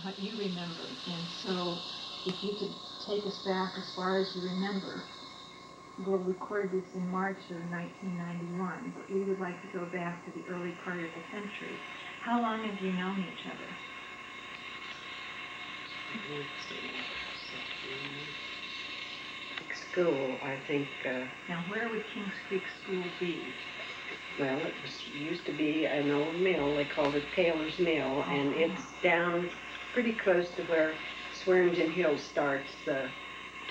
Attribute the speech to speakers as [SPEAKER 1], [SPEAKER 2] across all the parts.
[SPEAKER 1] what you remember. And so if you could take us back as far as you remember, we'll record this in March of 1991, but we would like to go back to the early part of the century. How long have you known each other?
[SPEAKER 2] School, I think.
[SPEAKER 1] Now, where would Kings Creek School be?
[SPEAKER 2] Well, it used to be an old mill. They called it Taylor's Mill, and it's down pretty close to where Swearingen Hill starts to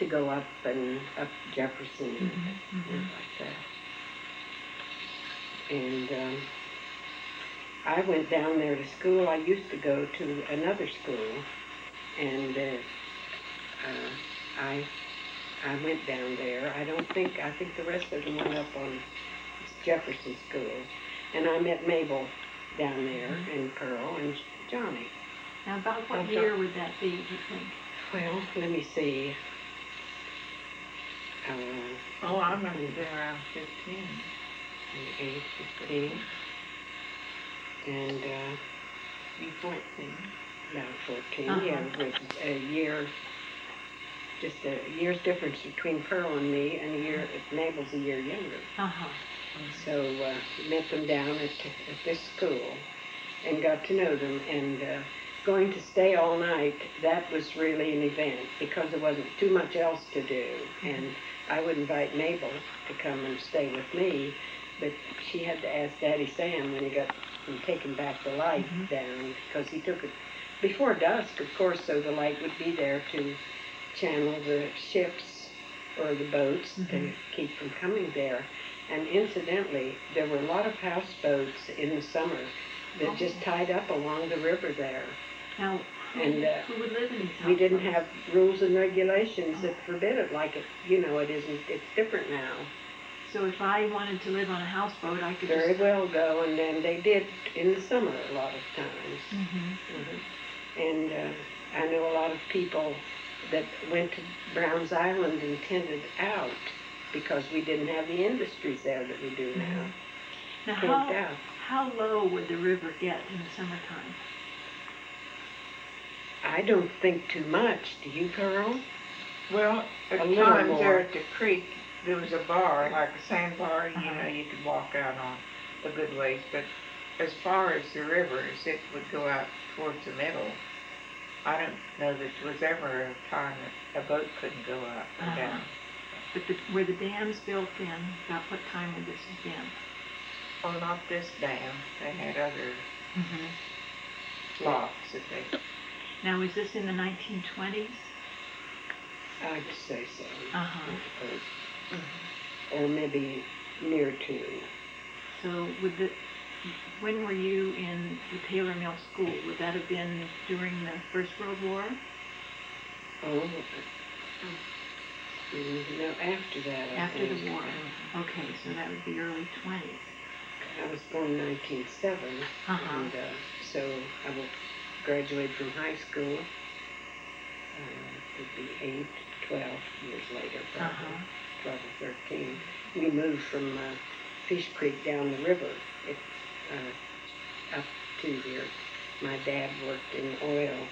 [SPEAKER 2] go up and up Jefferson and things like that. And I went down there to school. I used to go to another school, and I went down there. I think the rest of them went up on Jefferson School. And I met Mabel down there, and Pearl, and Johnny.
[SPEAKER 1] Now, about what year would that be, do you think?
[SPEAKER 2] Well, let me see.
[SPEAKER 3] I must have been around 15.
[SPEAKER 2] 15. And,
[SPEAKER 3] be 14.
[SPEAKER 2] About 14, yeah. It was a year, just a year's difference between Pearl and me, and Mabel's a year younger. So met them down at this school and got to know them, and going to stay all night, that was really an event because there wasn't too much else to do. And I would invite Mabel to come and stay with me, but she had to ask Daddy Sam when he got taken back the light down, because he took it before dusk, of course, so the light would be there to channel the ships or the boats to keep from coming there. And incidentally, there were a lot of houseboats in the summer that just tied up along the river there.
[SPEAKER 1] Now, who would live in these houseboats?
[SPEAKER 2] We didn't have rules and regulations that forbid it like it, it isn't, it's different now.
[SPEAKER 1] So if I wanted to live on a houseboat, I could
[SPEAKER 2] very well go, and then they did in the summer a lot of times. And I know a lot of people that went to Brown's Island and tended out because we didn't have the industries there that we do now.
[SPEAKER 1] Now, how low would the river get in the summertime?
[SPEAKER 3] I
[SPEAKER 2] don't think too much. Do you, Pearl?
[SPEAKER 3] Well, at times there at the creek, there was a bar, like a sandbar, you could walk out on a good ways. But as far as the rivers, it would go out towards the middle. I don't know that there was ever a time that a boat couldn't go up or down.
[SPEAKER 1] But were the dams built then? About what time would this have been?
[SPEAKER 3] Oh, not this dam. They had other locks that they...
[SPEAKER 1] Now, was this in the 1920s?
[SPEAKER 2] I'd say so. Or maybe near to.
[SPEAKER 1] So when were you in the Taylor Mill School? Would that have been during the First World War?
[SPEAKER 2] Oh, no, after that,
[SPEAKER 1] After the war. Okay, so that would be early 20s.
[SPEAKER 2] I was born in 1907, and so I will graduate from high school. It would be 8, 12 years later, probably, 12 or 13. We moved from Fish Creek down the river up to here. My dad worked in oil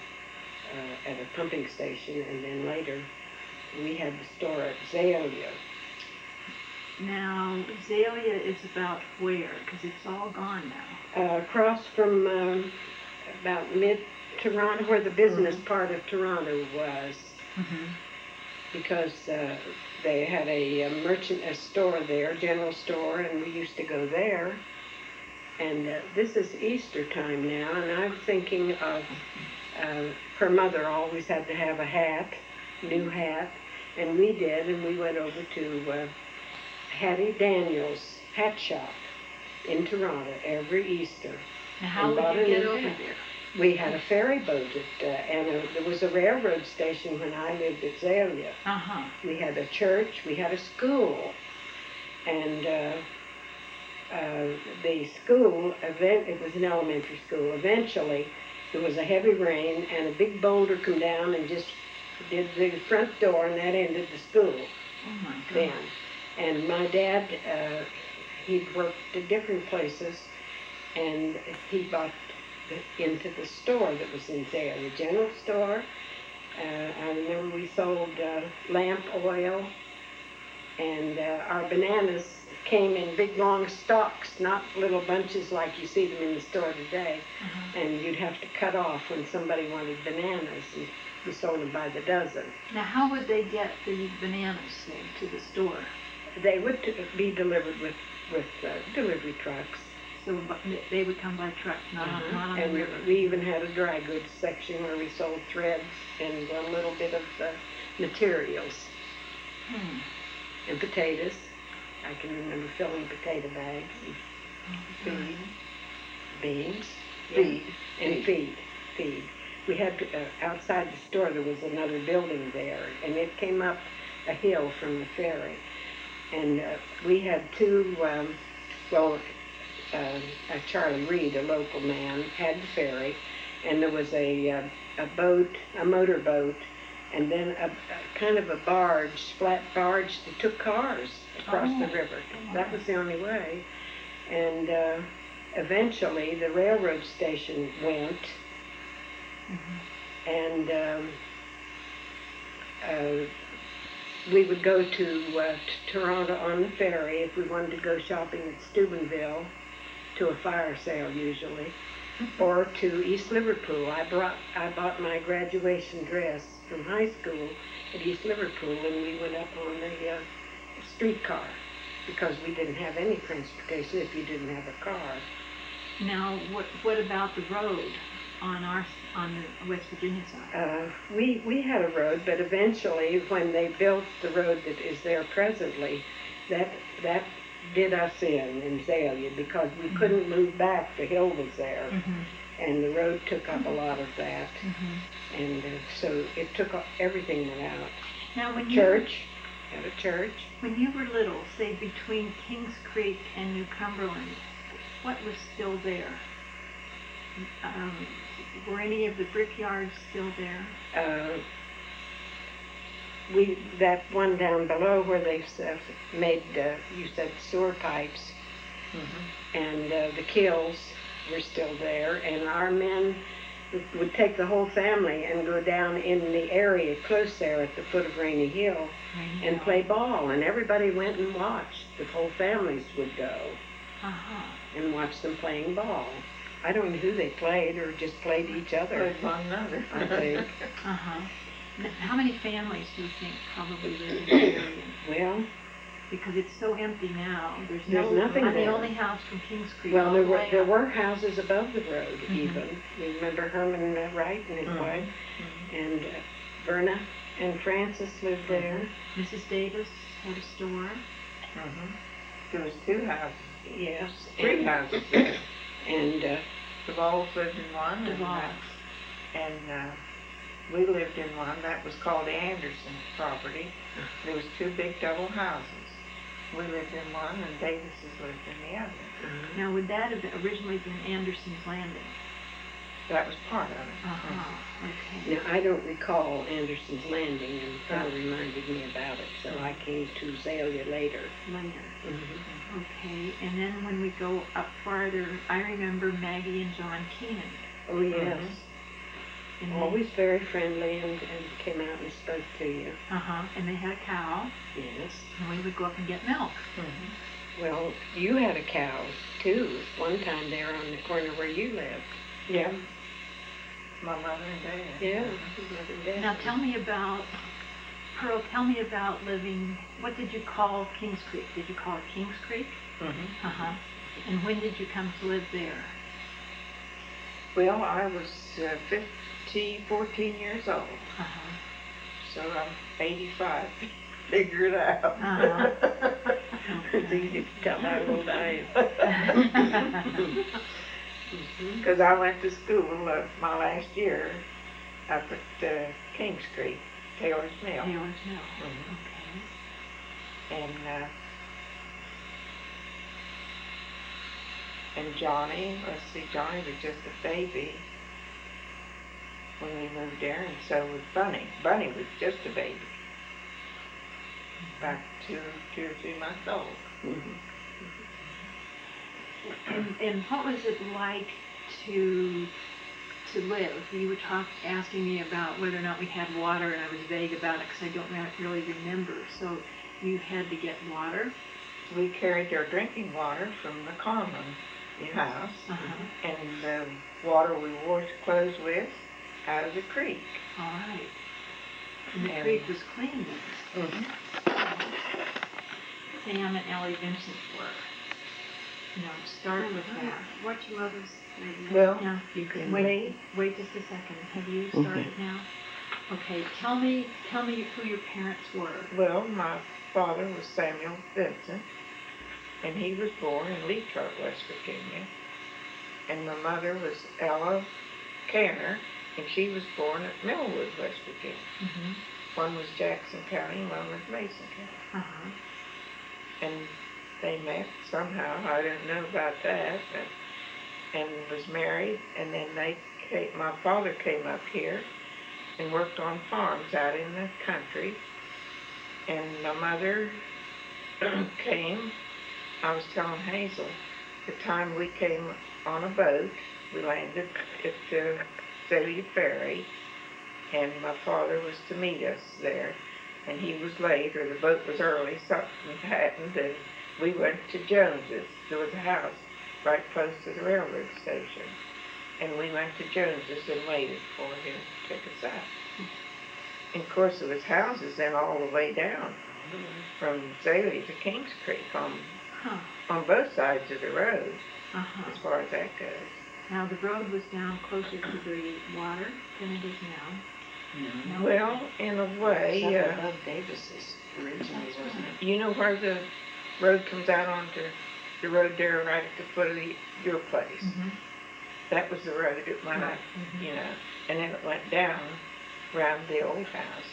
[SPEAKER 2] at a pumping station, and then later we had the store at Zalia.
[SPEAKER 1] Now, Zalia is about where? Because it's all gone now.
[SPEAKER 2] Across from about mid-Toronto, where the business part of Toronto was. Because they had a store there, general store, and we used to go there. And this is Easter time now, and I'm thinking of her mother always had to have a hat, new hat, and we did, and we went over to Hattie Daniels' hat shop in Toronto every Easter.
[SPEAKER 1] Now, how would you get over there?
[SPEAKER 2] We had a ferry boat, and there was a railroad station when I lived at Zalia. We had a church, we had a school, and the school, it was an elementary school. Eventually, there was a heavy rain, and a big boulder come down and just did the front door, and that ended the school.
[SPEAKER 1] Oh my God.
[SPEAKER 2] Then. And my dad, he worked at different places, and he bought into the store that was in there, the general store. I remember we sold lamp oil, and our bananas came in big long stalks, not little bunches like you see them in the store today. And you'd have to cut off when somebody wanted bananas, and we sold them by the dozen.
[SPEAKER 1] Now, how would they get the bananas, say, to the store?
[SPEAKER 2] They would be delivered with delivery trucks.
[SPEAKER 1] So they would come by truck, not on
[SPEAKER 2] And
[SPEAKER 1] the river.
[SPEAKER 2] we even had a dry goods section where we sold threads and a little bit of materials. And potatoes. I can remember filling potato bags and beans, and feed. We had outside the store there was another building there, and it came up a hill from the ferry. And we had two, Charlie Reed, a local man, had the ferry, and there was a boat, a motorboat, and then a kind of a barge, flat barge that took cars across the river. That was the only way. And eventually the railroad station went, and we would go to Toronto on the ferry if we wanted to go shopping at Steubenville, to a fire sale usually, or to East Liverpool. I bought my graduation dress from high school at East Liverpool, and we went up on the streetcar because we didn't have any transportation if you didn't have a car.
[SPEAKER 1] Now, what about the road on the West Virginia side?
[SPEAKER 2] We had a road, but eventually when they built the road that is there presently, that did us in Zalia, because we couldn't move back. The hill was there, and the road took up a lot of that, and so it took everything went out.
[SPEAKER 1] Now, when
[SPEAKER 2] Had a church.
[SPEAKER 1] When you were little, say between Kings Creek and New Cumberland, what was still there? Were any of the brickyards still there?
[SPEAKER 2] That one down below where they made, you said sewer pipes, and the kilns were still there, and our men would take the whole family and go down in the area close there at the foot of Rainy Hill and play ball, and everybody went and watched. The whole families would go and watch them playing ball. I don't know who they played, or just played each other.
[SPEAKER 3] Played one another,
[SPEAKER 2] I think.
[SPEAKER 1] How many families do you think probably live in the area?
[SPEAKER 2] Well,
[SPEAKER 1] because it's so empty now. There's
[SPEAKER 2] nothing
[SPEAKER 1] I'm
[SPEAKER 2] there.
[SPEAKER 1] the only house from Kings Creek.
[SPEAKER 2] Well, there were houses above the road even. You remember Herman Wright and his wife, and Verna and Francis lived there.
[SPEAKER 1] Mrs. Davis had a store.
[SPEAKER 3] There was two houses.
[SPEAKER 2] Yes.
[SPEAKER 3] Three houses there.
[SPEAKER 2] And
[SPEAKER 3] DeVos lived in one, and we lived in one that was called the Anderson property. There was two big double houses. We lived in one, and Davises lived in the other.
[SPEAKER 1] Now, would that have originally been Anderson's Landing?
[SPEAKER 3] That was part of it.
[SPEAKER 1] Okay.
[SPEAKER 2] now I don't recall Anderson's Landing, and Carl reminded me about it, so I came to Zalia later.
[SPEAKER 1] Okay, and then when we go up farther, I remember Maggie and John Keenan.
[SPEAKER 2] Oh, yes.
[SPEAKER 1] And
[SPEAKER 2] Always very friendly, and came out and spoke to you.
[SPEAKER 1] And they had a cow,
[SPEAKER 2] Yes.
[SPEAKER 1] and we would go up and get milk.
[SPEAKER 2] Well, you had a cow, too, one time there on the corner where you lived.
[SPEAKER 3] Yeah. My mother and dad.
[SPEAKER 2] Yeah, mother and dad.
[SPEAKER 1] Now tell me about, Pearl, tell me about living, what did you call Kings Creek? Did you call it Kings Creek? And when did you come to live there?
[SPEAKER 3] Well, I was 14 years old. So I'm 85. Figure it out.
[SPEAKER 2] It's easy to tell how old I am.
[SPEAKER 3] Because I went to school my last year up at Kings Creek, Taylor's Mill.
[SPEAKER 1] Taylor's Mill. Okay.
[SPEAKER 3] And Johnny, Johnny was just a baby when we moved there, and so was Bunny. Bunny was just a baby, about 2 or 3 months old.
[SPEAKER 1] And what was it like to to live? You were asking me about whether or not we had water, and I was vague about it because I don't really remember. So you had to get water?
[SPEAKER 3] We carried our drinking water from the common house, and the water we washed clothes with out of the creek.
[SPEAKER 1] All right. And the creek was clean then? Sam and Ellie Vincent were. No, start with that. What's your mother's name?
[SPEAKER 3] Well,
[SPEAKER 1] now,
[SPEAKER 3] you can
[SPEAKER 1] wait just a second. Have you started now? Okay, tell me who your parents were.
[SPEAKER 3] Well, my father was Samuel Vincent, and he was born in Leatrot, West Virginia. And my mother was Ella Canner, and she was born at Millwood, West Virginia. One was Jackson County, one was Mason County. And they met somehow, I didn't know about that, and was married, and then my father came up here and worked on farms out in the country, and my mother came. I was telling Hazel, the time we came on a boat, we landed at the Zalia ferry, and my father was to meet us there, and he was late, or the boat was early, something happened, and we went to Jones's. There was a house right close to the railroad station, and we went to Jones's and waited for him to take us out. And of course there was houses then all the way down from Zalia to Kings Creek on both sides of the road, as far as that goes.
[SPEAKER 1] Now the road was down closer to the water than it is now. No.
[SPEAKER 3] Well, in a way,
[SPEAKER 2] above Davis's originally, wasn't it?
[SPEAKER 3] You know where the road comes out onto the road there right at the foot of your place? That was the road it went up, and then it went down around the old house,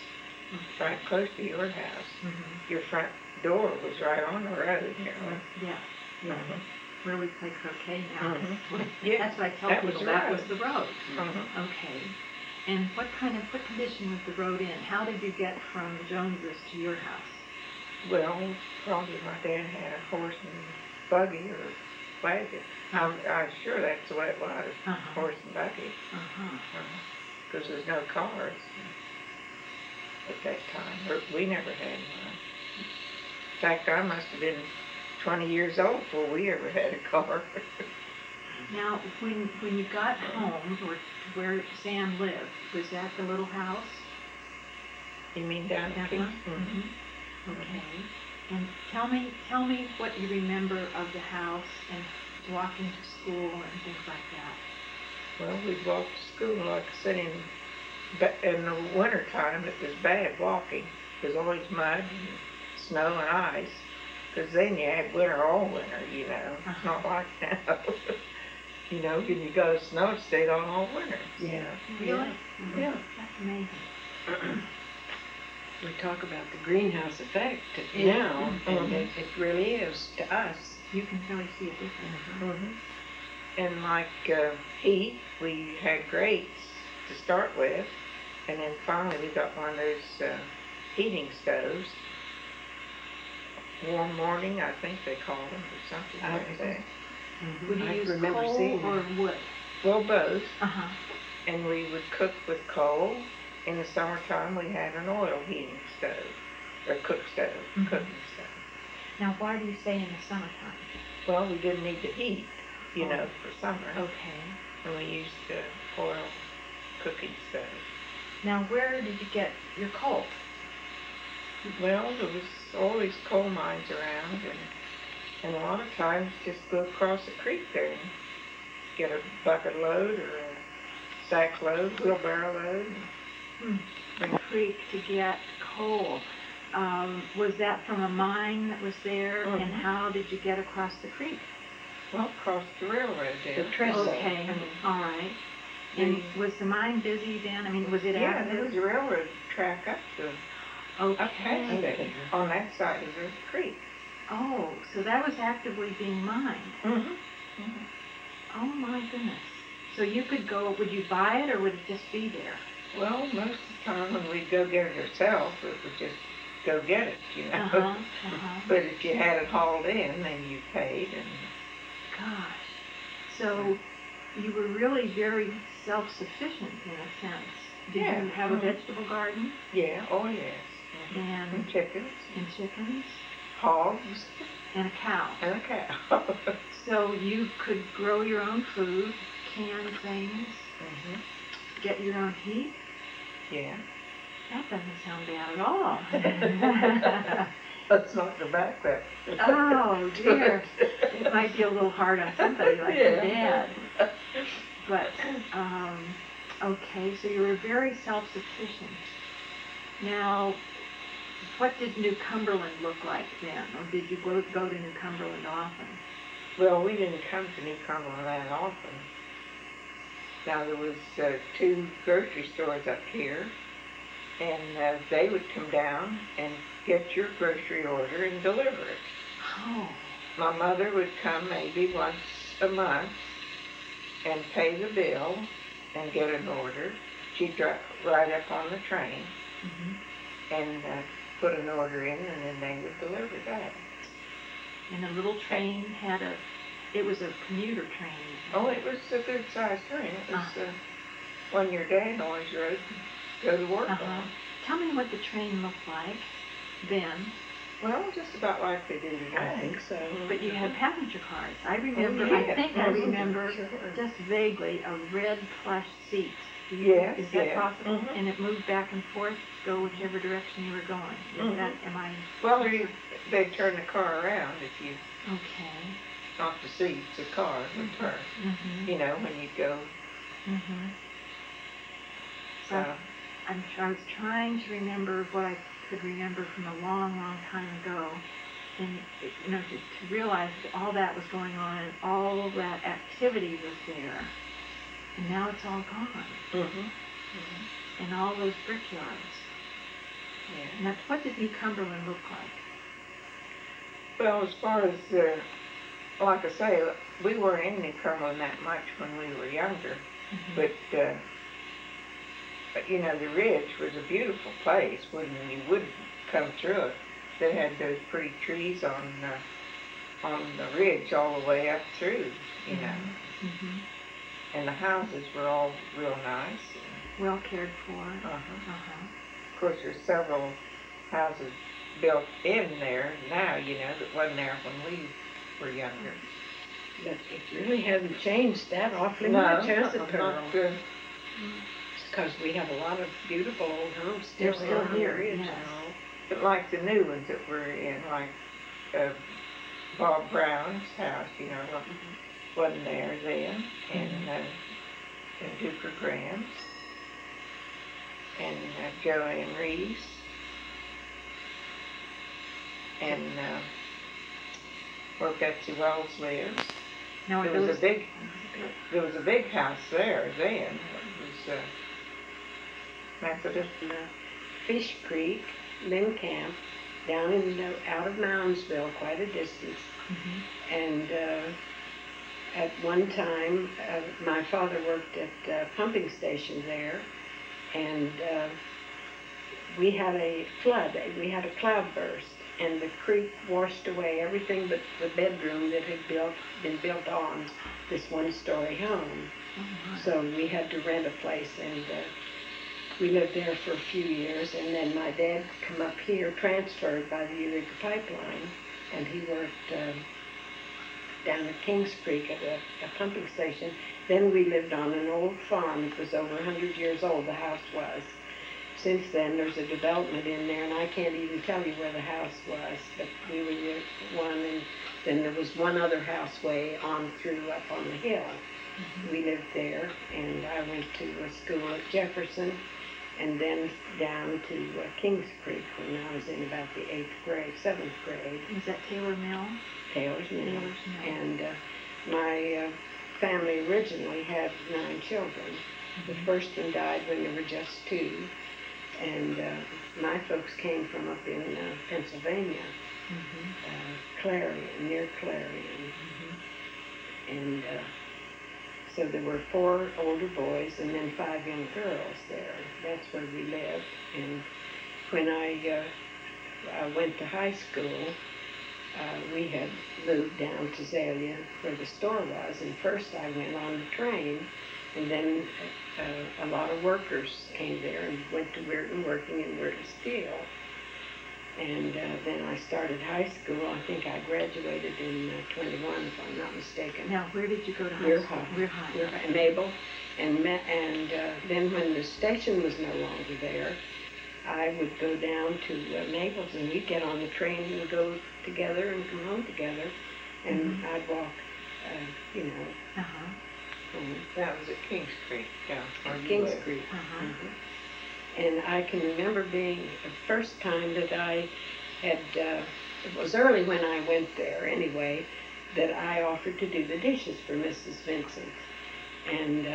[SPEAKER 3] right close to your house. Your front door was right on the road,
[SPEAKER 1] Yeah. Where we play croquet now.
[SPEAKER 3] Yeah,
[SPEAKER 1] That's what I tell people, that was the road. Okay. And what condition was the road in? How did you get from Jones's to your house?
[SPEAKER 3] Well, probably my dad had a horse and buggy or wagon. I'm sure that's the way it was, horse and buggy. Because there's no cars at that time. Or we never had one. In fact, I must have been 20 years old before we ever had a car.
[SPEAKER 1] Now, when you got home, or to where Sam lived, was that the little house?
[SPEAKER 3] You mean down at Kings?
[SPEAKER 1] Okay. And tell me what you remember of the house and walking to school and things like that.
[SPEAKER 3] Well, we'd walk to school, like I said, in the winter time it was bad walking. There was always mud and snow and ice. Because then you had winter all winter, It's not like now. When you go to snow, it stayed on all winter.
[SPEAKER 2] Yeah.
[SPEAKER 1] Really?
[SPEAKER 3] Yeah.
[SPEAKER 1] That's amazing.
[SPEAKER 2] We talk about the greenhouse effect now, and it really is to us.
[SPEAKER 1] You can really see a difference.
[SPEAKER 3] And like heat, we had grates to start with, and then finally we got one of those heating stoves. Warm morning, I think they called them, or something like that.
[SPEAKER 1] Would you use
[SPEAKER 2] remember
[SPEAKER 1] coal
[SPEAKER 2] seeing
[SPEAKER 1] or wood?
[SPEAKER 3] Well, both.
[SPEAKER 1] And
[SPEAKER 3] we would cook with coal. In the summertime, we had an oil heating stove, or cooking stove.
[SPEAKER 1] Now, why do you say in the summertime?
[SPEAKER 3] Well, we didn't need the heat, for summer.
[SPEAKER 1] Okay.
[SPEAKER 3] And we used the oil cooking stove.
[SPEAKER 1] Now, where did you get your coal?
[SPEAKER 3] Well, there was all these coal mines around, and a lot of times just go across the creek there and get a bucket load or a sack load, wheelbarrow load.
[SPEAKER 1] The creek to get coal. Was that from a mine that was there, and how did you get across the creek?
[SPEAKER 3] Well, across the railroad there.
[SPEAKER 2] The trestle.
[SPEAKER 1] Okay, all right. And was the mine busy then? I mean, was it
[SPEAKER 3] Yeah,
[SPEAKER 1] active?
[SPEAKER 3] there was a railroad track up to
[SPEAKER 1] Okay.
[SPEAKER 3] there, on that side of the creek.
[SPEAKER 1] Oh, so that was actively being mined. Oh my goodness. So you could go, would you buy it or would it just be there?
[SPEAKER 3] Well, most of the time when we'd go get it ourselves, it would just go get it, But if you had it hauled in, then you paid. And
[SPEAKER 1] gosh. So you were really very self-sufficient in a sense. Did
[SPEAKER 3] Yeah.
[SPEAKER 1] you have a vegetable garden?
[SPEAKER 3] Yeah, oh yes.
[SPEAKER 1] And
[SPEAKER 3] And chickens,
[SPEAKER 1] chickens?
[SPEAKER 3] hogs,
[SPEAKER 1] And a cow.
[SPEAKER 3] and a cow.
[SPEAKER 1] So you could grow your own food, can things, get your own heat?
[SPEAKER 3] Yeah.
[SPEAKER 1] That doesn't sound bad at all.
[SPEAKER 3] Let's not go back there.
[SPEAKER 1] Oh dear, it might be a little hard on somebody like your dad. But, okay, so you were very self-sufficient. Now, what did New Cumberland look like then? Or did you go to New Cumberland often?
[SPEAKER 3] Well, we didn't come to New Cumberland that often. Now, there was 2 grocery stores up here, and they would come down and get your grocery order and deliver it.
[SPEAKER 1] Oh.
[SPEAKER 3] My mother would come maybe once a month and pay the bill and get an order. She'd drive right up on the train and put an order in, and then they would deliver that.
[SPEAKER 1] And the little train it was a commuter train.
[SPEAKER 3] Oh, it was a good-sized train. It was one your dad always rode to go to work on.
[SPEAKER 1] Tell me what the train looked like then.
[SPEAKER 3] Well, just about like they do today.
[SPEAKER 2] I think so.
[SPEAKER 1] But you had passenger cars. I remember,
[SPEAKER 3] yeah.
[SPEAKER 1] I think I remember just vaguely a red plush seat.
[SPEAKER 3] Yes,
[SPEAKER 1] Is that
[SPEAKER 3] yes.
[SPEAKER 1] possible? And it moved back and forth to go whichever direction you were going. Is that, am I?
[SPEAKER 3] Well, they'd turn the car around if you,
[SPEAKER 1] Okay.
[SPEAKER 3] not the seats, the car would turn, you know, when you go.
[SPEAKER 1] So I was trying to remember what I could remember from a long, long time ago. And, you know, to realize that all that was going on and all of that activity was there. And now it's all gone. And all those brickyards.
[SPEAKER 3] Yeah.
[SPEAKER 1] Now, what did New Cumberland look like?
[SPEAKER 3] Well, as far as, like I say, we weren't in New Cumberland that much when we were younger. But, you know, the Ridge was a beautiful place when you would come through it. They had those pretty trees on the ridge all the way up through, you know. And the houses were all real nice.
[SPEAKER 1] Well cared for.
[SPEAKER 3] Of course, there's several houses built in there now, you know, that wasn't there when we were younger.
[SPEAKER 2] But it really hasn't changed that awfully much, has it, Pearl?
[SPEAKER 3] Not good.
[SPEAKER 2] Because we have a lot of beautiful old homes
[SPEAKER 1] They're
[SPEAKER 2] still
[SPEAKER 1] still
[SPEAKER 2] on the
[SPEAKER 1] here,
[SPEAKER 2] ridge
[SPEAKER 1] yes.
[SPEAKER 2] and all.
[SPEAKER 3] But like the new ones that we're in, like Bob Brown's house, you know, wasn't there then, and Duper Graham's, and Joanne Reeves, and where Betsy Wells lives.
[SPEAKER 1] Now,
[SPEAKER 3] There was a big house there then. It was Methodist.
[SPEAKER 2] Fish Creek, Lynn Camp, down out of Moundsville, quite a distance. And at one time, my father worked at a pumping station there, and we had a flood. We had a cloudburst, and the creek washed away everything but the bedroom that had been built on this one-story home. So we had to rent a place, and we lived there for a few years, and then my dad come up here, transferred by the Eureka Pipeline, and he worked down at Kings Creek at a pumping station. Then we lived on an old farm. It was over 100 years old, the house was. Since then, there's a development in there, and I can't even tell you where the house was, but we were near one, and then there was one other house way on through up on the hill. We lived there, and I went to school at Jefferson, and then down to Kings Creek when I was in about the 7th grade.
[SPEAKER 1] Was that Taylor Mill?
[SPEAKER 2] Taylor's Mill.
[SPEAKER 1] Taylor's Mill.
[SPEAKER 2] And my family originally had 9 children. The first one died when there were just 2. And my folks came from up in Pennsylvania, Clarion, near Clarion. And so there were 4 older boys and then 5 young girls there. That's where we lived. And when I went to high school, we had moved down to Zalia where the store was. And first I went on the train And then a lot of workers came there and went to Weirton, working in Weirton Steel. And then I started high school. I think I graduated in 21, if I'm not mistaken.
[SPEAKER 1] Now, where did you go to high
[SPEAKER 2] Weir
[SPEAKER 1] school?
[SPEAKER 2] High. Weir High. Mabel. And then when the station was no longer there, I would go down to Mabel's, and we'd get on the train and go together and come home together. And I'd walk, you know, home.
[SPEAKER 3] That was at Kings Creek, down where you
[SPEAKER 2] Kings
[SPEAKER 3] lived.
[SPEAKER 2] Creek. And I can remember being the first time that I had, it was early when I went there anyway, that I offered to do the dishes for Mrs. Vincent. And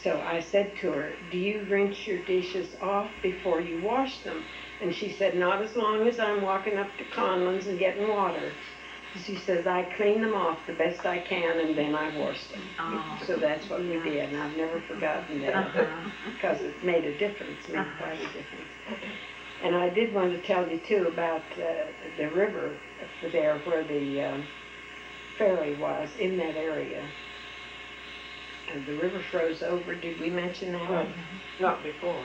[SPEAKER 2] so I said to her, do you rinse your dishes off before you wash them? And she said, not as long as I'm walking up to Conland's and getting water. She says, I clean them off the best I can, and then I wash them. So that's what we did, and I've never forgotten that, because it made a difference, made quite a difference. And I did want to tell you, too, about the river there where the ferry was, in that area. And the river froze over. Did we mention that?
[SPEAKER 3] Not before.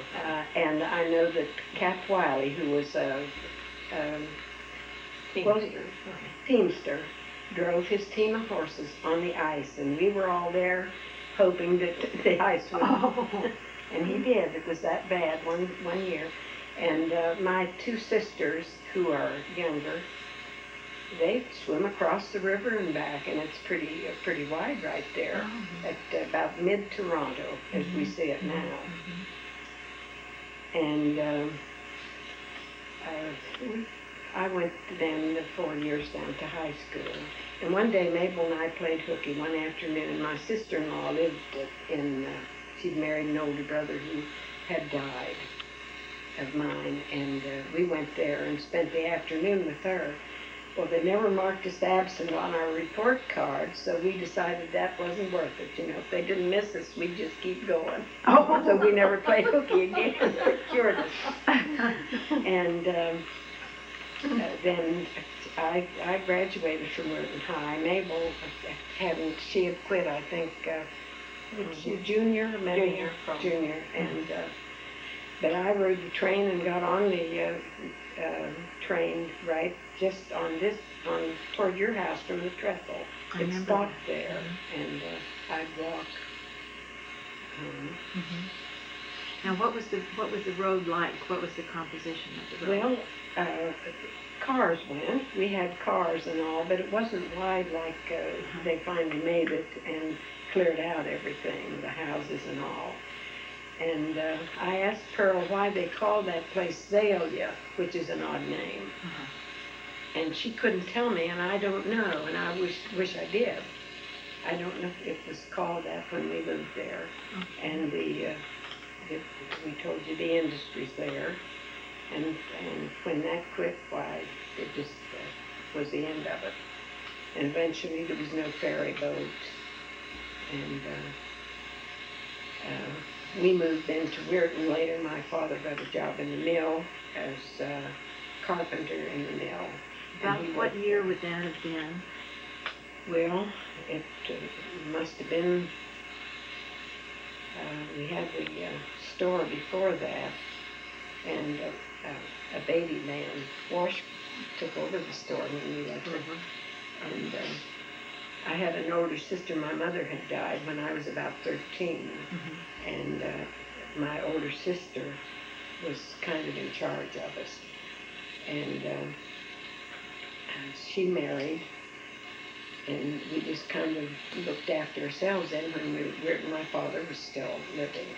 [SPEAKER 2] And I know that Cap Wiley, who was teamster, drove his team of horses on the ice, and we were all there hoping that the ice would. And he did. It was that bad one year. And my two sisters, who are younger, they swim across the river and back, and it's pretty wide right there at about mid-Toronto, as we see it now. And I went then the 4 years down to high school. And one day Mabel and I played hooky one afternoon. My sister-in-law lived she'd married an older brother who had died of mine. And we went there and spent the afternoon with her. Well, they never marked us absent on our report card, so we decided that wasn't worth it. You know, if they didn't miss us, we'd just keep going. So we never played hooky again. It cured us. And then I graduated from Weirton High. Mabel she had quit, I think, junior, maybe junior. And but I rode the train and got on the train right just toward your house from the trestle. It stopped there, and I'd walk home.
[SPEAKER 1] Now, what was the road like? What was the composition of the road?
[SPEAKER 2] Well, cars went. We had cars and all, but it wasn't wide like they finally made it and cleared out everything, the houses and all. And I asked Pearl why they called that place Zalia, which is an odd name. And she couldn't tell me, and I don't know, and I wish I did. I don't know if it was called that when we lived there. And we told you the industry's there. And when that quit, why, it just was the end of it. And eventually there was no ferry boat. And we moved into Weirton later. My father got a job in the mill as a carpenter in the mill.
[SPEAKER 1] About what year would that have been?
[SPEAKER 2] Well, it must have been, we had the store before that, and a baby man, Wash, took over the store when we left it. And I had an older sister. My mother had died when I was about 13, and my older sister was kind of in charge of us. And she married, and we just kind of looked after ourselves then when my father was still living.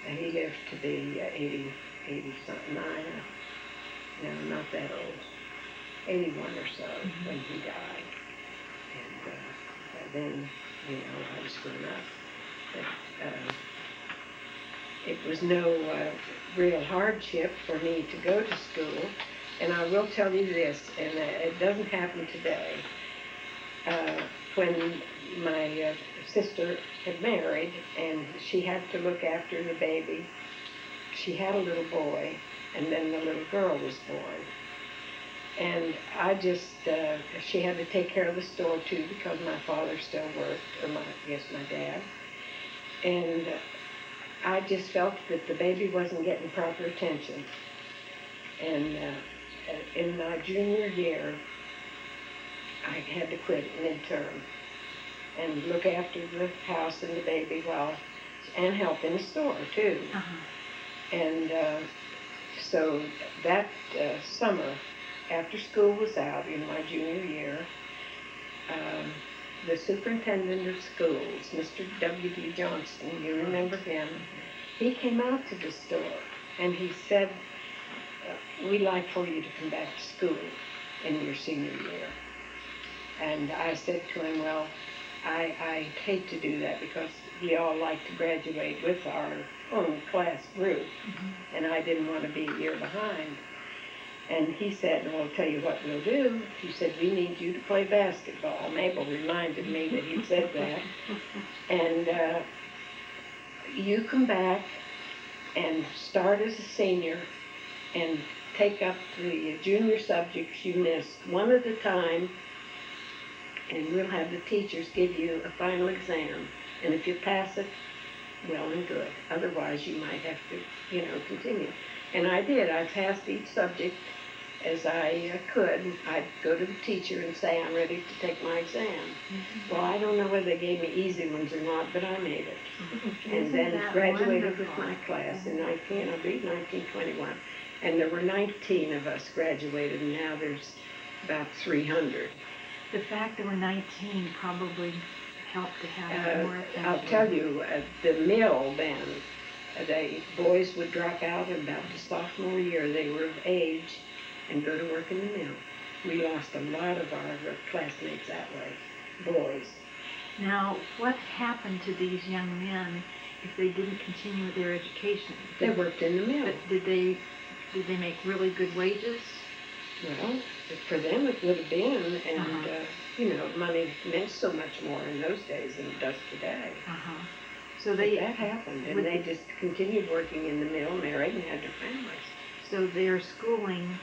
[SPEAKER 2] And he lived to be 80-something, no, not that old, 81 or so when he died. And then, you know, I was grown up. But it was no real hardship for me to go to school. And I will tell you this, and it doesn't happen today. When my sister had married and she had to look after the baby, she had a little boy, and then the little girl was born. And I just, she had to take care of the store too because my father still worked, or my dad. And I just felt that the baby wasn't getting proper attention. And in my junior year, I had to quit midterm and look after the house and the baby and help in the store too. And so that summer, after school was out in my junior year, the superintendent of schools, Mr. W.D. Johnston, you remember him, he came out to the store and he said, we'd like for you to come back to school in your senior year. And I said to him, well, I hate to do that because we all like to graduate with our own class group, and I didn't want to be a year behind. And he said, well, I'll tell you what we'll do. He said, we need you to play basketball. Mabel reminded me that he'd said that. And you come back and start as a senior and take up the junior subjects you missed one at a time, and we'll have the teachers give you a final exam. And if you pass it, well and good. Otherwise, you might have to, continue. And I did. I passed each subject as I could. I'd go to the teacher and say, I'm ready to take my exam. Well, I don't know whether they gave me easy ones or not, but I made it. And then graduated with my class in 1921. And there were 19 of us graduated, and now there's about 300.
[SPEAKER 1] The fact there were 19 probably helped to have more attention.
[SPEAKER 2] I'll tell you, the mill then, the boys would drop out about the sophomore year. They were of age and go to work in the mill. We lost a lot of our classmates that way, boys.
[SPEAKER 1] Now, what happened to these young men if they didn't continue with their education?
[SPEAKER 2] They worked in the mill.
[SPEAKER 1] But did they make really good wages?
[SPEAKER 2] Well, for them it would have been, and money meant so much more in those days than it does today. So that happened, and they just continued working in the mill, married, and had their families.
[SPEAKER 1] So their schooling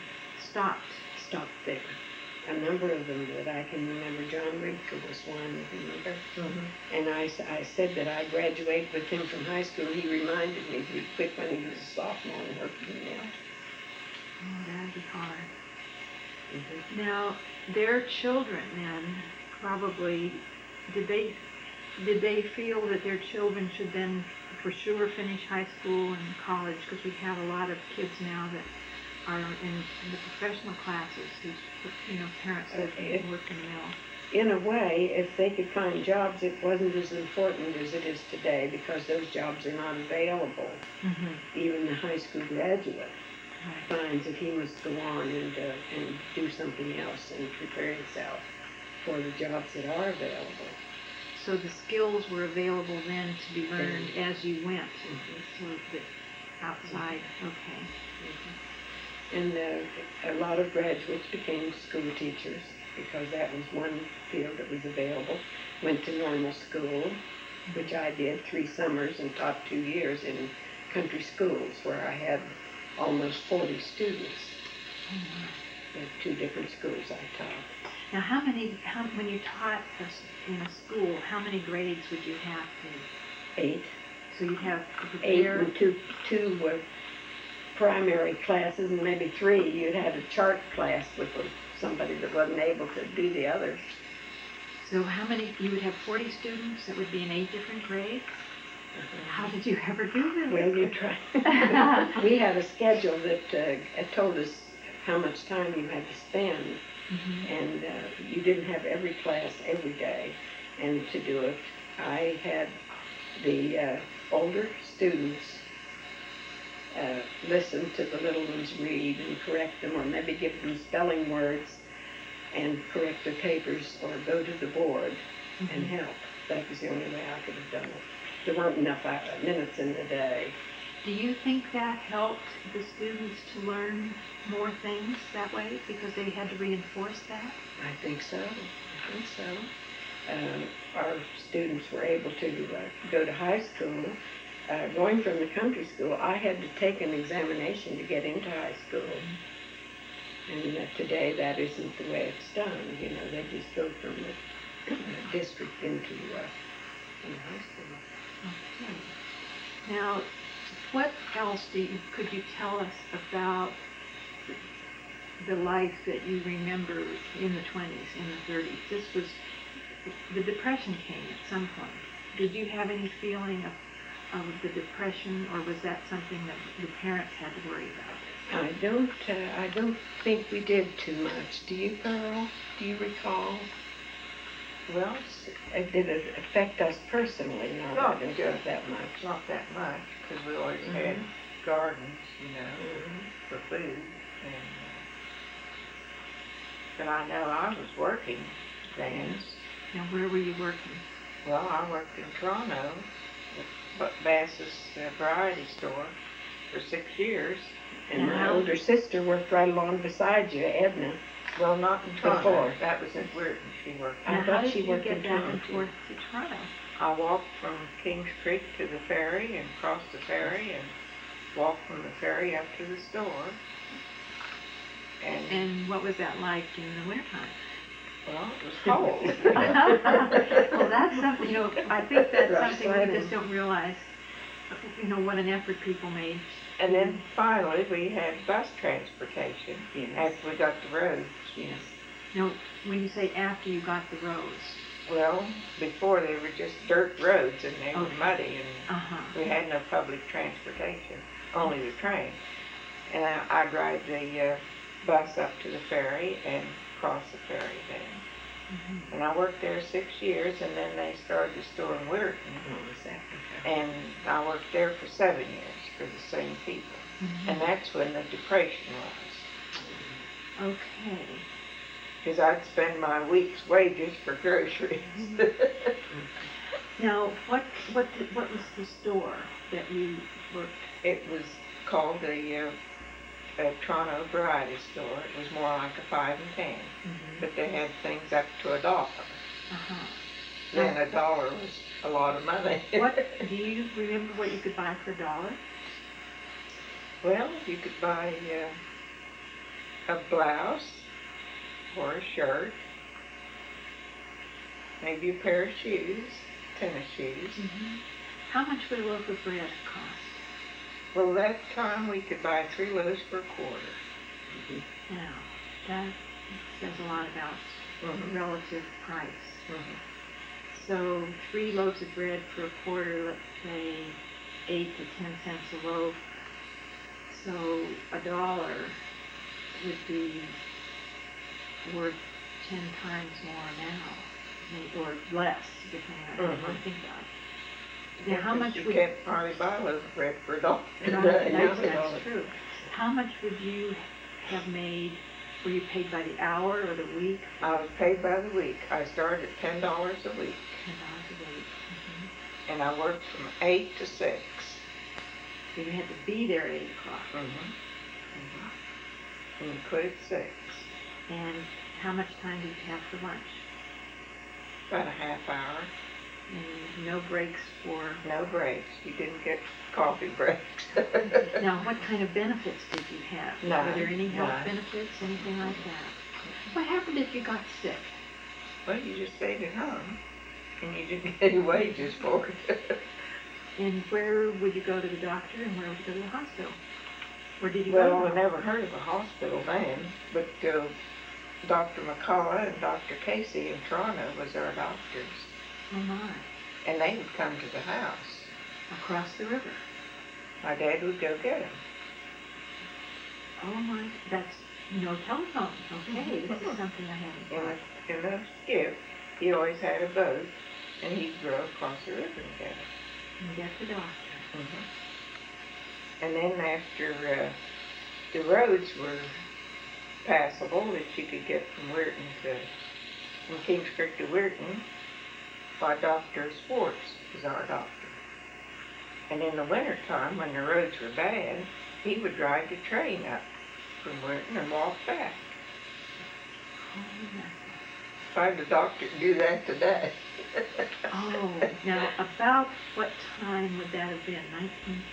[SPEAKER 1] stopped
[SPEAKER 2] there. A number of them that I can remember. John Ridker was one, remember? And I said that I graduated with him from high school. He reminded me he quit when he was a sophomore and worked in the mill.
[SPEAKER 1] Oh, that'd be hard. Now, their children then probably, did they feel that their children should then for sure finish high school and college? Because we have a lot of kids now that are in the professional classes whose parents live and work in the mill.
[SPEAKER 2] In a way, if they could find jobs, it wasn't as important as it is today because those jobs are not available. Even the high school graduate finds that he must go on and do something else and prepare himself for the jobs that are available.
[SPEAKER 1] So the skills were available then to be learned as you went. So that outside,
[SPEAKER 2] And a lot of graduates became school teachers because that was one field that was available. Went to normal school, which I did 3 summers and taught 2 years in country schools where I had almost 40 students. At 2 different schools I taught.
[SPEAKER 1] Now when you taught in a school, how many grades would you have to?
[SPEAKER 2] 8.
[SPEAKER 1] So you'd have
[SPEAKER 2] 8 and two were primary classes, and maybe 3 you'd have a chart class with somebody that wasn't able to do the others.
[SPEAKER 1] So you would have 40 students that would be in 8 different grades? How did you ever do that?
[SPEAKER 2] Well, you try. We had a schedule that told us how much time you had to spend, and you didn't have every class every day. And to do it, I had the older students listen to the little ones read and correct them, or maybe give them spelling words and correct their papers, or go to the board and help. That was the only way I could have done it. There weren't enough minutes in the day.
[SPEAKER 1] Do you think that helped the students to learn more things that way because they had to reinforce that?
[SPEAKER 2] I think so. Our students were able to go to high school. Going from the country school, I had to take an examination to get into high school. And today that isn't the way it's done. You know, they just go from the district into high school.
[SPEAKER 1] Okay. Now, what else could you tell us about the life that you remember in the 20s, in the 30s? The Depression came at some point. Did you have any feeling of the Depression, or was that something that your parents had to worry about?
[SPEAKER 2] I don't think we did too much. Do you, Pearl? Do you recall?
[SPEAKER 3] Well,
[SPEAKER 2] Did it affect us personally? No, I didn't think that much.
[SPEAKER 3] Not that much, because we always had gardens, you know, for food. And, but I know I was working then.
[SPEAKER 1] Now, where were you working?
[SPEAKER 3] Well, I worked in Toronto at Bass's variety store for 6 years.
[SPEAKER 2] And my older sister worked right along beside you, Edna.
[SPEAKER 3] Well, not in Toronto.
[SPEAKER 2] Before.
[SPEAKER 3] That was in Weirton she worked.
[SPEAKER 1] Now,
[SPEAKER 2] I thought she
[SPEAKER 1] how
[SPEAKER 2] worked
[SPEAKER 1] did you
[SPEAKER 2] in
[SPEAKER 1] get back
[SPEAKER 2] Toronto.
[SPEAKER 1] and forth to Toronto?
[SPEAKER 3] I walked from Kings Creek to the ferry and crossed the ferry and walked from the ferry up to the store.
[SPEAKER 1] And what was that like in the wintertime?
[SPEAKER 3] Well, it was cold.
[SPEAKER 1] Well, that's something, you know, I think that's something we just don't realize, you know, what an effort people made.
[SPEAKER 3] And then finally we had bus transportation after we got the roads.
[SPEAKER 2] Yes.
[SPEAKER 1] Now, when you say after you got the roads.
[SPEAKER 3] Well, before they were just dirt roads and they were muddy and we had no public transportation, only the train. And I'd ride the bus up to the ferry and cross the ferry then. And I worked there 6 years, and then they started the store in Weirton. And I worked there for 7 years for the same people. And that's when the Depression was.
[SPEAKER 1] Okay.
[SPEAKER 3] Because I'd spend my week's wages for groceries.
[SPEAKER 1] Now, what was the store that you worked?
[SPEAKER 3] It was called a Toronto variety store. It was more like a 5 and 10, but they had things up to $1. Then $1 was a lot of money.
[SPEAKER 1] What do you remember what you could buy for $1?
[SPEAKER 3] Well, you could buy a blouse or a shirt, maybe a pair of shoes, tennis shoes.
[SPEAKER 1] How much would a loaf of bread cost?
[SPEAKER 3] Well, that time we could buy 3 loaves for $1.
[SPEAKER 1] Now, that says a lot about relative price. So 3 loaves of bread for $1, let's say 8 to 10 cents a loaf. So $1 would be worth 10 times more now, or less, depending on how you want to think about it. Now, how much
[SPEAKER 3] you
[SPEAKER 1] would
[SPEAKER 3] can't hardly buy a loaf of bread for $1.
[SPEAKER 1] That's true. How much would you have made? Were you paid by the hour or the week?
[SPEAKER 3] I was paid by the week. I started at $10 a week.
[SPEAKER 1] $10 a week.
[SPEAKER 3] And I worked from 8 to 6.
[SPEAKER 1] So you had to be there at 8 o'clock.
[SPEAKER 3] And you quit at 6.
[SPEAKER 1] And how much time did you have for lunch?
[SPEAKER 3] About a half hour.
[SPEAKER 1] And no breaks for...
[SPEAKER 3] No breaks. You didn't get coffee breaks.
[SPEAKER 1] Now, what kind of benefits did you have?
[SPEAKER 3] None.
[SPEAKER 1] Were there any health
[SPEAKER 3] None.
[SPEAKER 1] benefits, anything like that? What happened if you got sick?
[SPEAKER 3] Well, you just stayed at home. And you didn't get any wages for it.
[SPEAKER 1] And where would you go to the doctor, and where would you go to the hospital? Where did you
[SPEAKER 3] Well,
[SPEAKER 1] go?
[SPEAKER 3] I never heard of a hospital then, but Dr. McCullough and Dr. Casey in Toronto was our doctors.
[SPEAKER 1] Oh, my.
[SPEAKER 3] And they would come to the house.
[SPEAKER 1] Across the river.
[SPEAKER 3] My dad would go get them.
[SPEAKER 1] Oh, my. That's no telephone. Okay, this is something I haven't thought.
[SPEAKER 3] In the skiff, he always had a boat, and he'd row across the river and get it.
[SPEAKER 1] And get the doctor.
[SPEAKER 3] And then after the roads were passable, that you could get from Kings Creek to Weirton, by Dr. Swartz was our doctor. And in the wintertime, when the roads were bad, he would drive the train up from Weirton and walk back. Find a doctor to do that today.
[SPEAKER 1] Oh, now about what time would that have been?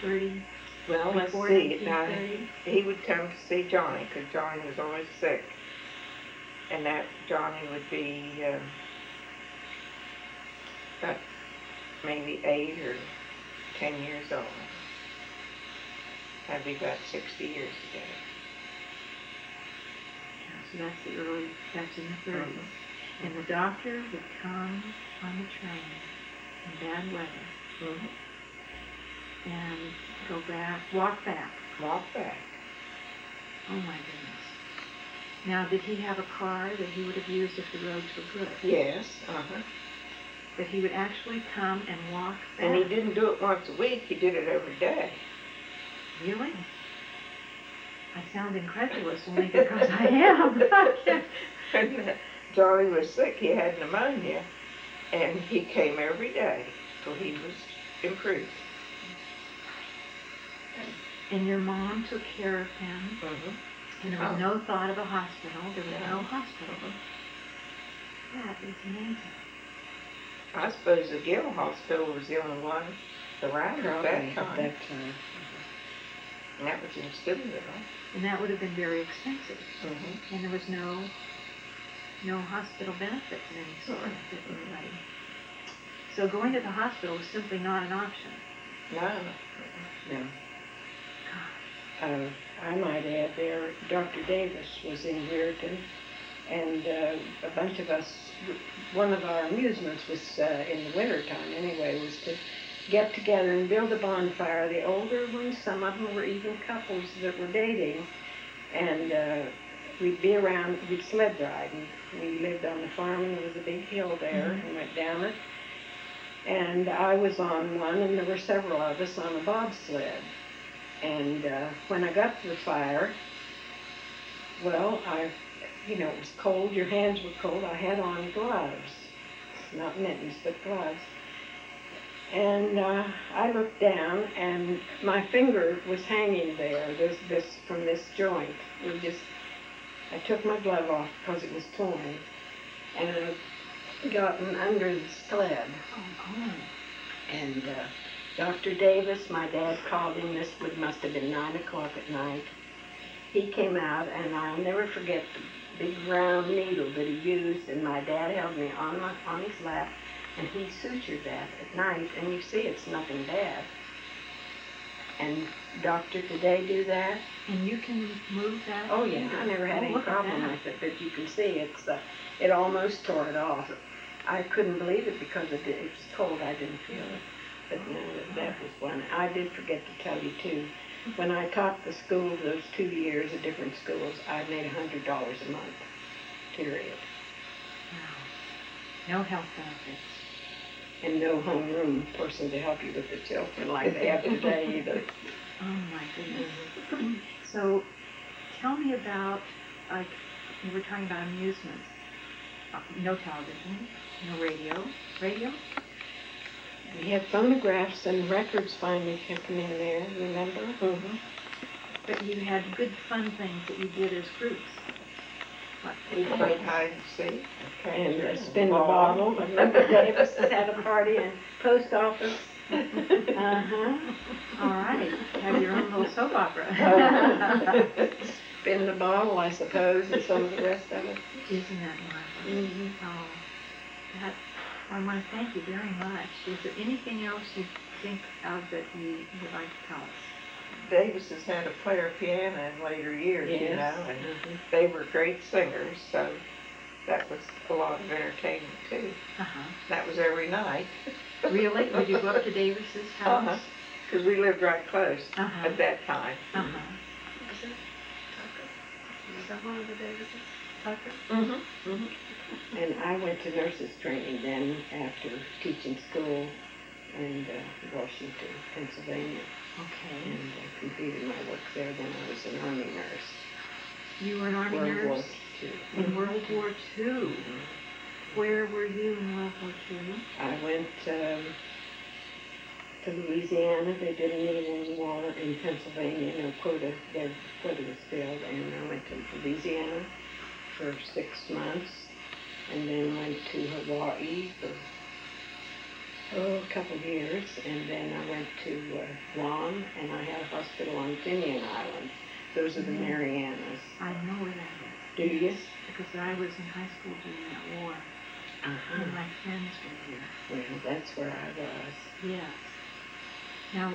[SPEAKER 1] 1930?
[SPEAKER 3] Well, let's
[SPEAKER 1] before
[SPEAKER 3] see. Now,
[SPEAKER 1] 1930?
[SPEAKER 3] he would come to see Johnny because Johnny was always sick. And that Johnny would be about maybe 8 or 10 years old. That'd be about 60 years ago.
[SPEAKER 1] So that's in the 30s. And the doctor would come on the train in bad weather and walk back.
[SPEAKER 3] Walk back.
[SPEAKER 1] Oh my goodness. Now, did he have a car that he would have used if the roads were good?
[SPEAKER 3] Yes,
[SPEAKER 1] But he would actually come and walk back.
[SPEAKER 3] And he didn't do it once a week, he did it every day.
[SPEAKER 1] Really? I sound incredulous only because I am.
[SPEAKER 3] And Johnny was sick, he had pneumonia, and he came every day till he was improved.
[SPEAKER 1] And your mom took care of him, and there was no thought of a hospital. There was no hospital. That is amazing.
[SPEAKER 3] I suppose the Gill Hospital was the only one around at that time. And that was in Steubenville.
[SPEAKER 1] And that would have been very expensive. And there was no hospital benefits of any sort for anybody. So going to the hospital was simply not an option.
[SPEAKER 2] No. I might add there, Dr. Davis was in Weirton, and a bunch of us, one of our amusements was, in the wintertime anyway, was to get together and build a bonfire. The older ones, some of them were even couples that were dating, and we'd be around, we'd sled ride, and we lived on the farm, and there was a big hill there, and went down it, and I was on one, and there were several of us on a bobsled. And when I got to the fire, well, it was cold, your hands were cold. I had on gloves, not mittens, but gloves. And I looked down, and my finger was hanging there, from this joint. I took my glove off because it was torn, and I'd gotten under the sled. And Dr. Davis, my dad called him, must have been 9 o'clock at night. He came out, and I'll never forget the big round needle that he used, and my dad held me on his lap, and he sutured that at night, and you see it's nothing bad. And doctor today do that.
[SPEAKER 1] And you can move that?
[SPEAKER 2] Oh yeah, I never had any problem with it, but you can see it almost tore it off. I couldn't believe it because it was cold, I didn't feel it. But no, that was one. I did forget to tell you too, when I taught the school those 2 years at different schools, I made $100 a month, period.
[SPEAKER 1] Wow. No health benefits.
[SPEAKER 2] And no homeroom person to help you with the children like they have today either.
[SPEAKER 1] Oh my goodness. So tell me about, like, you were talking about amusements. No television, no radio. Radio?
[SPEAKER 2] We had phonographs and records finally coming in there, remember?
[SPEAKER 1] But you had good fun things that you did as groups.
[SPEAKER 3] We played hide and seek.
[SPEAKER 2] And spin the bottle. Remember Davis had a party in post office?
[SPEAKER 1] All right. Have your own little soap opera.
[SPEAKER 2] Spin the bottle, I suppose, and some of the rest of it.
[SPEAKER 1] Isn't that marvelous? Oh, I want to thank you very much. Is there anything else you think of that you would like to tell us?
[SPEAKER 3] Davis has had a player piano in later years,
[SPEAKER 2] Yes.
[SPEAKER 3] you know, and they were great singers, so that was a lot of entertainment too. That was every night.
[SPEAKER 1] Really? Would you go up to Davis's house?
[SPEAKER 3] Because we lived right close at that time.
[SPEAKER 2] Is that one of the Davises?
[SPEAKER 1] Tucker?
[SPEAKER 2] And I went to nurses training then after teaching school in Washington, Pennsylvania.
[SPEAKER 1] Okay.
[SPEAKER 2] And completed my work there. Then I was an Army nurse.
[SPEAKER 1] You were an Army
[SPEAKER 2] World War
[SPEAKER 1] nurse?
[SPEAKER 2] II.
[SPEAKER 1] In World War II? Where were you in World War II?
[SPEAKER 2] I went to Louisiana. They did a little war in Pennsylvania. Their quota was filled, and I went to Louisiana for 6 months, and then went to Hawaii for a couple of years, and then I went to Guam, and I had a hospital on Tinian Island. Those are the Marianas.
[SPEAKER 1] I know where that is.
[SPEAKER 2] Do you?
[SPEAKER 1] Because I was in high school during that war, and my friends were here.
[SPEAKER 2] Well, that's where I was.
[SPEAKER 1] Yes. Now,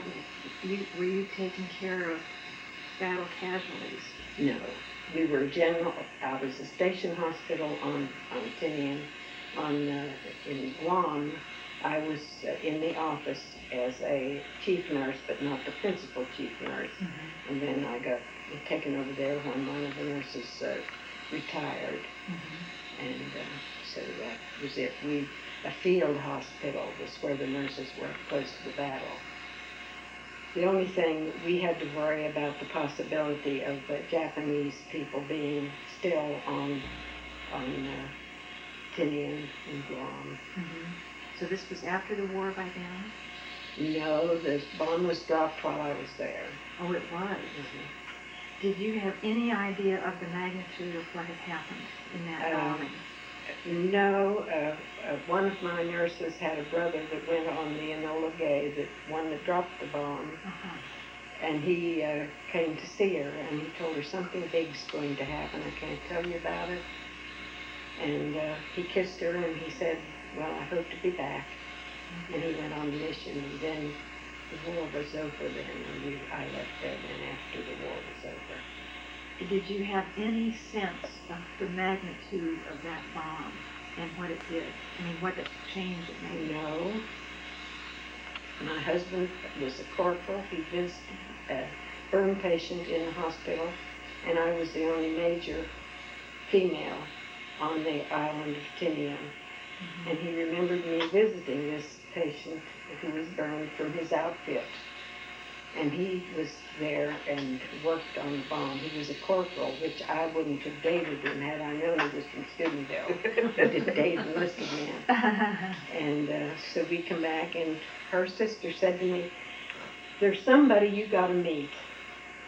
[SPEAKER 1] were you taking care of battle casualties?
[SPEAKER 2] No, we were general. I was a station hospital on Tinian. In Guam, I was in the office as a chief nurse, but not the principal chief nurse. And then I got taken over there when one of the nurses retired. And so that was it. A field hospital was where the nurses were close to the battle. The only thing we had to worry about the possibility of Japanese people being still on Tinian and Guam.
[SPEAKER 1] So this was after the war by then?
[SPEAKER 2] No, the bomb was dropped while I was there.
[SPEAKER 1] Oh, it was? Did you have any idea of the magnitude of what had happened in that bombing?
[SPEAKER 2] No, one of my nurses had a brother that went on the Enola Gay, the one that dropped the bomb. And he came to see her, and he told her something big's going to happen. I can't tell you about it. And he kissed her, and he said, well, I hope to be back. And he went on the mission, and then the war was over then, and I left there then after the war was over.
[SPEAKER 1] Did you have any sense of the magnitude of that bomb and what it did? I mean, what it changed it made?
[SPEAKER 2] No. My husband was a corporal. He visited a burn patient in the hospital, and I was the only major female on the island of Tinian. And he remembered me visiting this patient who was burned from his outfit. And he was there and worked on the bomb. He was a corporal, which I wouldn't have dated him had I known he was from Steubenville. I didn't date enlisted men. And so we come back, and her sister said to me, there's somebody you got to meet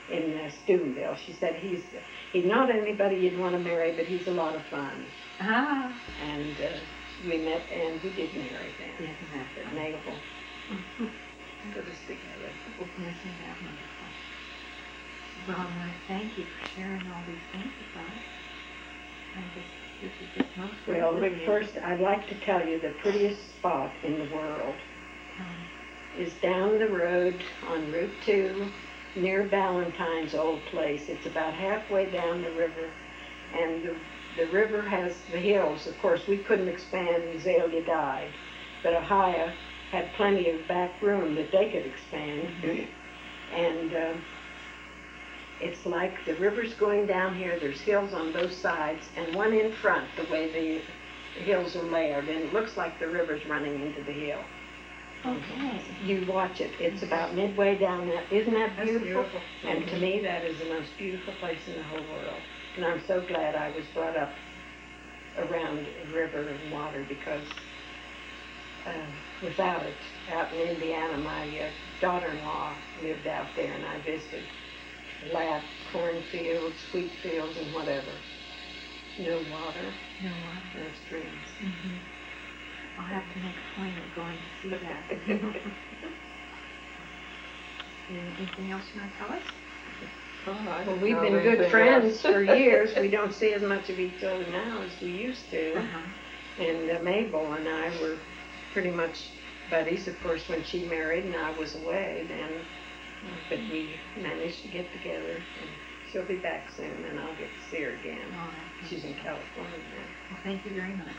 [SPEAKER 2] in Steubenville. She said, he's not anybody you'd want to marry, but he's a lot of fun. And we met, and we did marry then. At Naval. Put us together.
[SPEAKER 1] Isn't that wonderful? Well, I want to thank you for sharing all these things with us. This is just most
[SPEAKER 2] Well, but first, I'd like to tell you the prettiest spot in the world is down the road on Route 2 near Valentine's old place. It's about halfway down the river, and the river has the hills. Of course, we couldn't expand, and Zalia died, but Ohio had plenty of back room that they could expand. And it's like the river's going down here, there's hills on both sides, and one in front, the way the hills are layered, and it looks like the river's running into the hill.
[SPEAKER 1] Okay.
[SPEAKER 2] You watch it, it's about midway down that. Isn't that beautiful?
[SPEAKER 3] Beautiful.
[SPEAKER 2] And to me, that is the most beautiful place in the whole world. And I'm so glad I was brought up around a river and water, because without it, out in Indiana, my daughter-in-law lived out there, and I visited flat cornfields, wheat fields, and whatever. No water,
[SPEAKER 1] No water.
[SPEAKER 2] no streams.
[SPEAKER 1] I'll have to make a point of going to see that. Anything else you want to tell us?
[SPEAKER 2] Well, we've been good friends for years. We don't see as much of each other now as we used to. And Mabel and I were pretty much buddies, of course, when she married and I was away then. But we managed to get together, and she'll be back soon, and I'll get to see her again.
[SPEAKER 1] All right.
[SPEAKER 2] She's in California now.
[SPEAKER 1] Well, thank you very much.